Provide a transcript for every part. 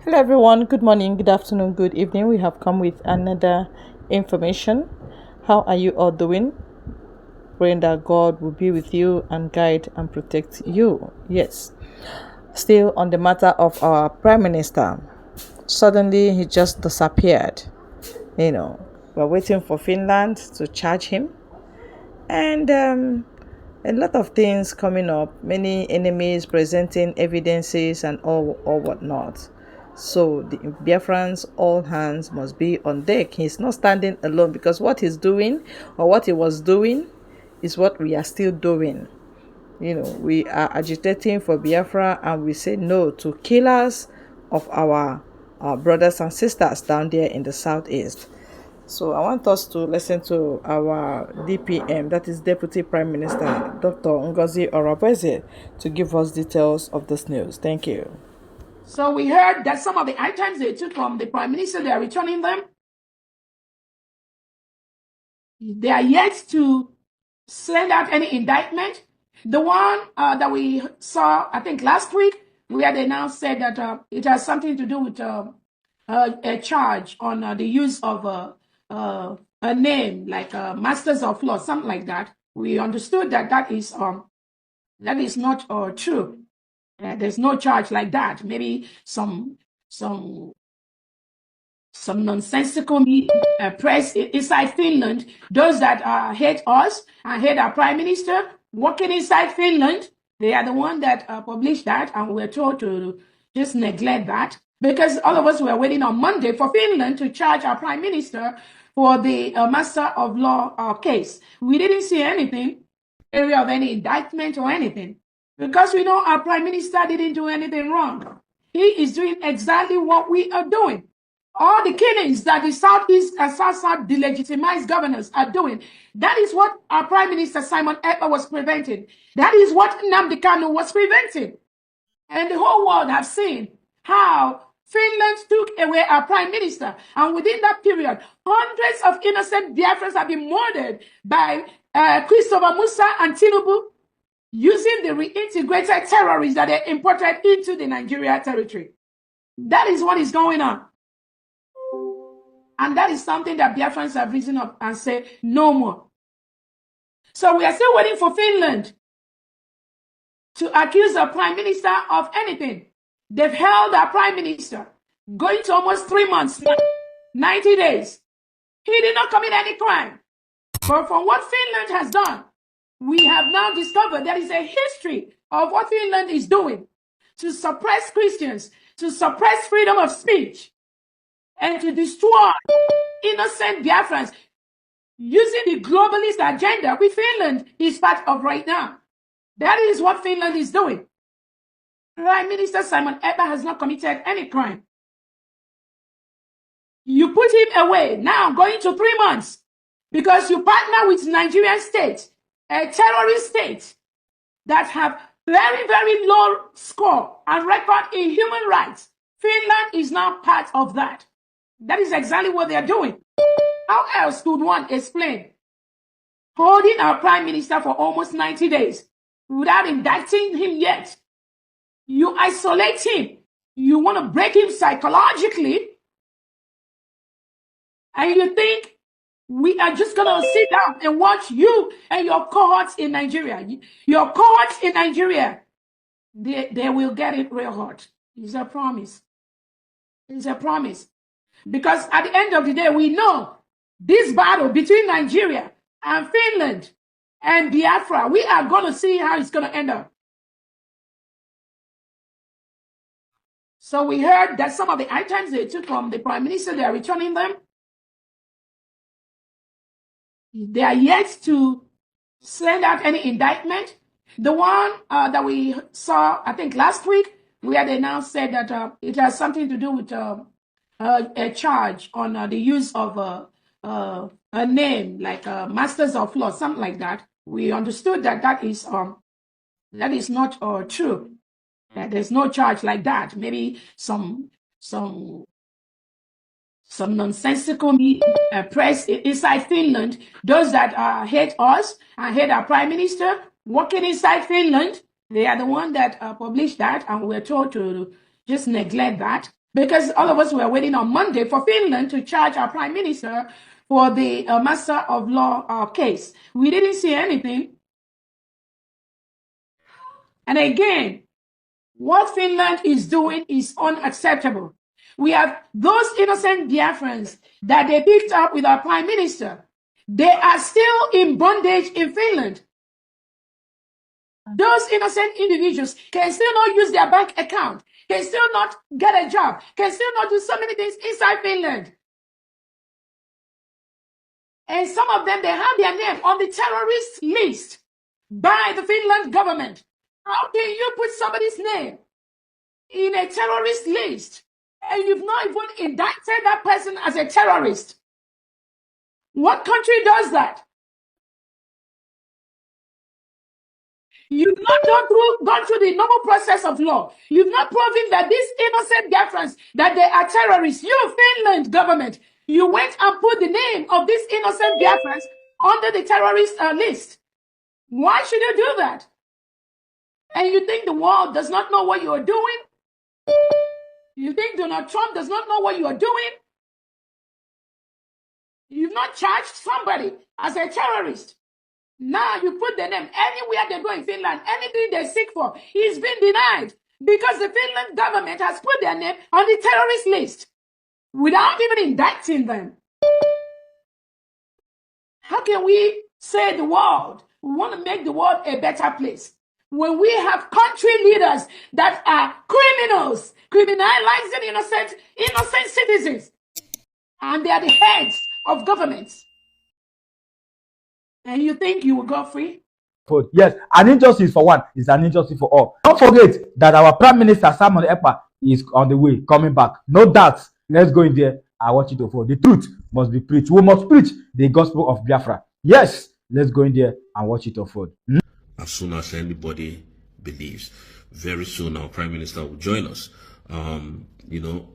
Hello everyone, good morning, good afternoon, good evening. We have come with another information. How are you all doing? Praying that God will be with you and guide and protect you. Yes. Still on the matter of our Prime Minister. Suddenly he just disappeared. We're waiting for Finland to charge him. And a lot of things coming up, many enemies presenting evidences and all whatnot. So the Biafrans, all hands must be on deck. He's not standing alone because what he's doing or what he was doing is what we are still doing. We are agitating for Biafra and we say no to killers of our brothers and sisters down there in the southeast. So I want us to listen to our DPM, that is Deputy Prime Minister, Dr. Ngozi Orobeze, to give us details of this news. Thank you. So we heard that some of the items they took from the Prime Minister, they are returning them. They are yet to send out any indictment. The one that we saw, I think last week, where they now said that it has something to do with a charge on the use of a name like Masters of Law, something like that. We understood that that is not true. There's no charge like that. Maybe some nonsensical press inside Finland, those that hate us and hate our Prime Minister, working inside Finland, they are the one that published that, and we're told to just neglect that because all of us were waiting on Monday for Finland to charge our Prime Minister for the Master of Law case. We didn't see anything, area of any indictment or anything, because we know our Prime Minister didn't do anything wrong. He is doing exactly what we are doing. All the killings that the Southeast and South delegitimized governors are doing, that is what our Prime Minister Simon Ekpa was preventing. That is what Nnamdi Kanu was preventing. And the whole world have seen how Finland took away our Prime Minister. And within that period, hundreds of innocent Biafrans have been murdered by Christopher Musa and Tinubu using the reintegrated terrorists that they imported into the Nigeria territory. That is what is going on. And that is something that Biafrans have risen up and said, no more. So we are still waiting for Finland to accuse the Prime Minister of anything. They've held our Prime Minister, going to almost 3 months, 90 days. He did not commit any crime. But from what Finland has done, we have now discovered there is a history of what Finland is doing to suppress Christians, to suppress freedom of speech, and to destroy innocent Biafrans using the globalist agenda which Finland is part of right now. That is what Finland is doing. Prime Minister Simon Ekpa has not committed any crime. You put him away, now going to 3 months, because you partner with Nigerian state, a terrorist state that have very, very low score and record in human rights. Finland is now part of that. That is exactly what they are doing. How else could one explain holding our Prime Minister for almost 90 days without indicting him yet? You isolate him. You want to break him psychologically. And you think we are just going to sit down and watch you and your cohorts in Nigeria. Your cohorts in Nigeria, they will get it real hard. It's a promise. It's a promise. Because at the end of the day, we know this battle between Nigeria and Finland and Biafra, we are going to see how it's going to end up. So we heard that some of the items they took from the Prime Minister, they are returning them. They are yet to send out any indictment. The one that we saw, I think last week, where they now said that it has something to do with a charge on the use of a name like Masters of Law, something like that. We understood that that is not true. There's no charge like that. Maybe some nonsensical press inside Finland, those that hate us and hate our Prime Minister, working inside Finland, they are the one that published that, and we're told to just neglect that Because all of us were waiting on Monday for Finland to charge our prime minister for the master of law case. We didn't see anything. And again, what Finland is doing is unacceptable. We have those innocent Biafrans that they picked up with our prime minister. They are still in bondage in Finland. Those innocent individuals can still not use their bank account, can still not get a job, can still not do so many things inside Finland. And some of them, they have their name on the terrorist list by the Finland government. How can you put somebody's name in a terrorist list and you've not even indicted that person as a terrorist? What country does that? You've not gone through the normal process of law. You've not proven that these innocent Biafrans, that they are terrorists. You, Finland government, you went and put the name of these innocent Biafrans under the terrorist list. Why should you do that? And you think the world does not know what you are doing? You think Donald Trump does not know what you are doing? You've not charged somebody as a terrorist. Now you put the name anywhere they go in Finland, anything they seek for is being denied because the Finland government has put their name on the terrorist list without even indicting them. How can we say the world, we want to make the world a better place, when we have country leaders that are criminals, criminalizing innocent citizens, and they are the heads of governments? And you think you will go free? Yes, an injustice for one is an injustice for all. Don't forget that our Prime Minister Simon Ekpa is on the way, coming back. No doubt. Let's go in there and watch it over. The truth must be preached. We must preach the gospel of Biafra. Yes, let's go in there and watch it unfold. As soon as anybody believes, very soon our Prime Minister will join us. You know,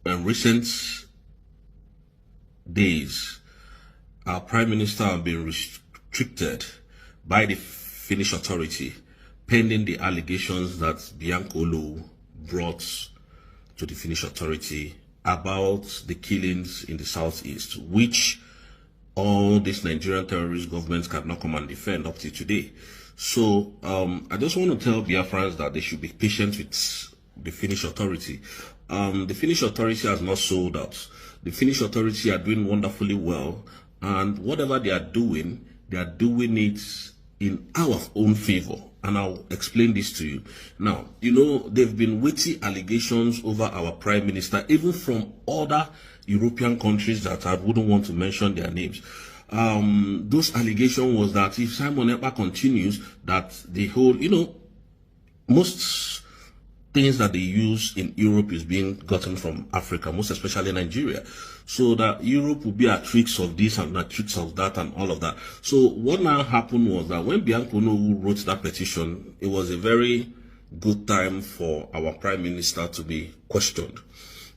in recent days, our Prime Minister has been restricted by the Finnish authority pending the allegations that Biancolo brought to the Finnish authority about the killings in the southeast, which all these Nigerian terrorist governments cannot come and defend up to today. So I just want to tell Biafrans that they should be patient with the Finnish authority. The Finnish authority has not sold out. The Finnish authority are doing wonderfully well. And whatever they are doing it in our own favor. And I'll explain this to you. Now, you know, they've been weighty allegations over our Prime Minister, even from other European countries that I wouldn't want to mention their names. Those allegations was that if Simon Ekpa continues, that the whole, you know, most things that they use in Europe is being gotten from Africa, most especially Nigeria. So that Europe will be at tricks of this and at tricks of that and all of that. So what now happened was that when Biancolo wrote that petition, it was a very good time for our Prime Minister to be questioned.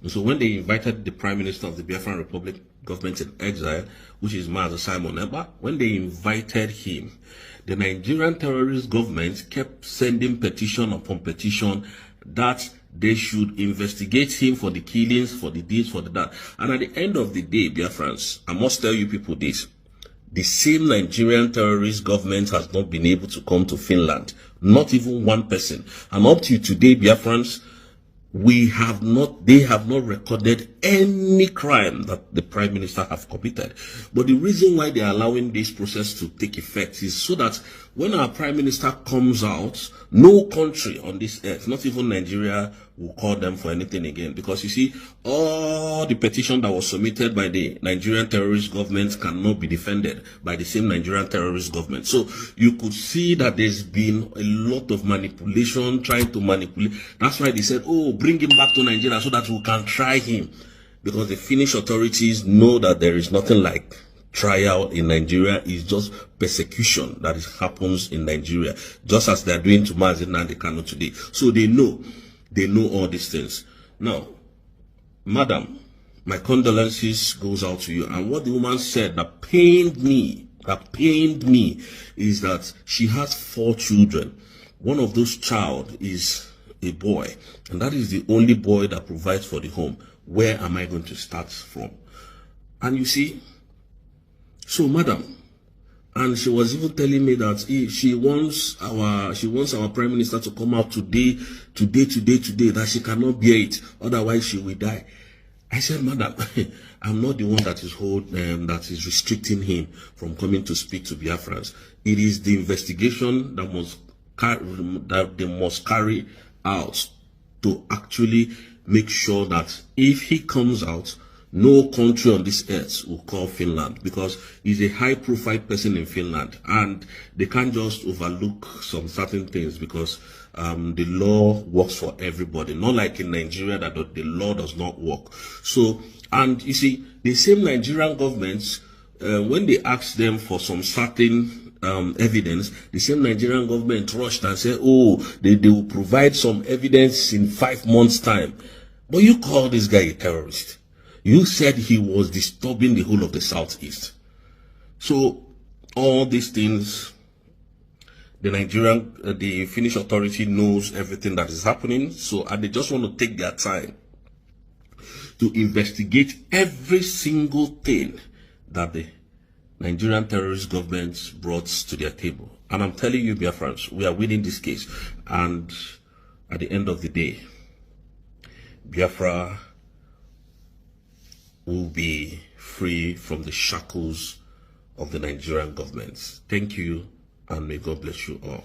And so when they invited the Prime Minister of the Biafran Republic government in exile, which is Master Simon Ekpa, when they invited him, the Nigerian terrorist government kept sending petition upon petition that they should investigate him for the killings, for the deeds, for the that. And at the end of the day, Biafrans, I must tell you people this, the same Nigerian terrorist government has not been able to come to Finland, not even one person. And up to today, Biafrans, they have not recorded any crime that the Prime Minister have committed. But the reason why they are allowing this process to take effect is so that when our Prime Minister comes out, no country on this earth, not even Nigeria, will call them for anything again. Because you see, all the petition that was submitted by the Nigerian terrorist government cannot be defended by the same Nigerian terrorist government. So you could see that there's been a lot of manipulation, trying to manipulate. That's why they said, oh, bring him back to Nigeria so that we can try him. Because the Finnish authorities know that there is nothing like trial in Nigeria. Is just persecution that happens in Nigeria, just as they are doing to Mazi Nnamdi Kanu today. So they know all these things. Now, madam, my condolences goes out to you. And what the woman said that pained me is that she has 4 children. One of those child is a boy, and that is the only boy that provides for the home. Where am I going to start from? And you see, so madam, and she was even telling me that she wants our prime minister to come out today, that she cannot bear it, otherwise she will die. I said, madam, I'm not the one that is restricting him from coming to speak to Biafrans. It is the investigation that they must carry out to actually make sure that if he comes out, no country on this earth will call Finland, because he's a high-profile person in Finland, and they can't just overlook some certain things because the law works for everybody. Not like in Nigeria that the law does not work. So, and you see, the same Nigerian governments, when they asked them for some certain evidence, the same Nigerian government rushed and said, oh, they will provide some evidence in 5 months' time. But you call this guy a terrorist. You said he was disturbing the whole of the Southeast. So all these things, the Finnish authority knows everything that is happening. So, and they just want to take their time to investigate every single thing that the Nigerian terrorist government brought to their table. And I'm telling you, Biafrans, we are winning this case. And at the end of the day, Biafra will be free from the shackles of the Nigerian government. Thank you, and may God bless you all.